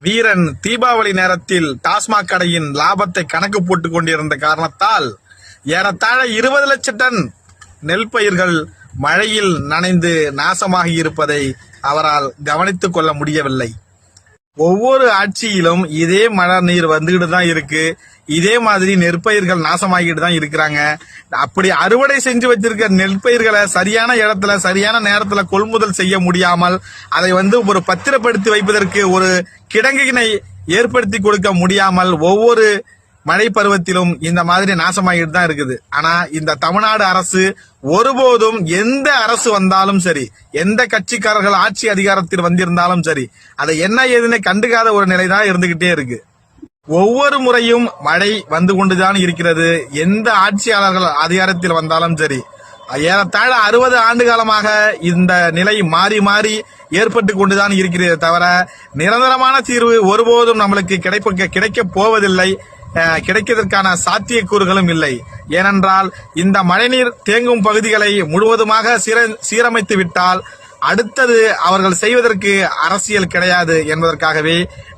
வீரன் தீபாவளி நேரத்தில் டாஸ்மாக் கடையின் லாபத்தை கணக்கு போட்டுக் கொண்டிருந்த காரணத்தால் ஏறத்தாழ 20 லட்சம் டன் நெல் பயிர்கள் மழையில் நனைந்து நாசமாகி இருப்பதை அவரால் கவனித்துக் கொள்ள முடியவில்லை. ஒவ்வொரு ஆட்சியிலும் இதே மழை நீர் வந்துகிட்டு தான் இருக்கு. இதே மாதிரி நெற்பயிர்கள் நாசமாகிட்டு தான் இருக்கிறாங்க. அப்படி அறுவடை செஞ்சு வச்சிருக்க நெற்பயிர்களை சரியான இடத்துல சரியான நேரத்துல கொள்முதல் செய்ய முடியாமல் அதை ஒரு பத்திரப்படுத்தி வைப்பதற்கு ஒரு கிடங்கினை ஏற்படுத்தி கொடுக்க முடியாமல் ஒவ்வொரு மழை பருவத்திலும் இந்த மாதிரி நாசமாகிட்டு தான் இருக்குது. ஆனா இந்த தமிழ்நாடு அரசு ஒருபோதும் எந்த அரசு வந்தாலும் சரி, எந்த கட்சிக்காரர்கள் ஆட்சி அதிகாரத்தில் வந்திருந்தாலும் சரி, அதை என்ன ஏதுன்னு கண்டுக்காத ஒரு நிலைதான் இருந்துகிட்டே இருக்கு. ஒவ்வொரு முறையும் மழை வந்து கொண்டுதான் இருக்கிறது. எந்த ஆட்சியாளர்கள் அதிகாரத்தில் வந்தாலும் சரி, ஏறத்தாழ 60 ஆண்டு காலமாக இந்த நிலை மாறி மாறி ஏற்பட்டு கொண்டுதான் இருக்கிறதே தவிர நிரந்தரமான தீர்வு ஒருபோதும் நம்மளுக்கு கிடைக்க போவதில்லை. கிடைக்கிறதுக்கான சாத்தியக்கூறுகளும் இல்லை. ஏனென்றால் இந்த மழைநீர் தேங்கும் பகுதிகளை முழுவதுமாக சீரமைத்து விட்டால் அடுத்தது அவர்கள் செய்வதற்கு அரசியல் கிடையாது என்பதற்காகவே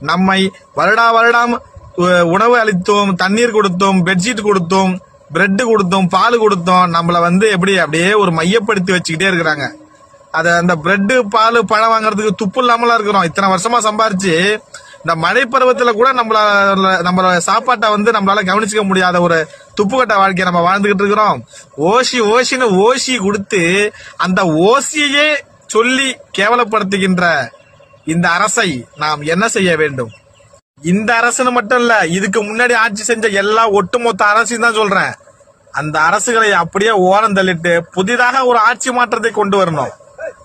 நம்மை வருடம் உணவு அளித்தோம், தண்ணீர் கொடுத்தோம், பெட்ஷீட் கொடுத்தோம், பிரெட் கொடுத்தோம், பால் கொடுத்தோம். நம்மள அப்படியே ஒரு மையப்படுத்தி வச்சுக்கிட்டே இருக்கிறாங்க. அந்த பிரெட் பால் பழம் வாங்குறதுக்கு துப்பு இல்லாமலாம் இருக்கிறோம். இத்தனை வருஷமா சம்பாரிச்சு இந்த மழை பருவத்துல கூட நம்மள சாப்பாட்டை நம்மளால கவனிச்சுக்க முடியாத ஒரு துப்புக்கட்ட வாழ்க்கையை நம்ம வாழ்ந்துகிட்டு இருக்கிறோம். ஓசின்னு ஓசி கொடுத்து அந்த ஓசியே சொல்லி கேவலப்படுத்துகின்ற இந்த அரசை நாம் என்ன செய்ய வேண்டும்? இந்த அரசுன்னு மட்டும் இல்ல, இதுக்கு முன்னாடி ஆட்சி செஞ்ச எல்லா ஒட்டுமொத்த அரசையும் தான் சொல்றேன். அந்த அரசுகளை அப்படியே ஓரம் தள்ளிட்டு புதிதாக ஒரு ஆட்சி மாற்றத்தை கொண்டு வரணும்.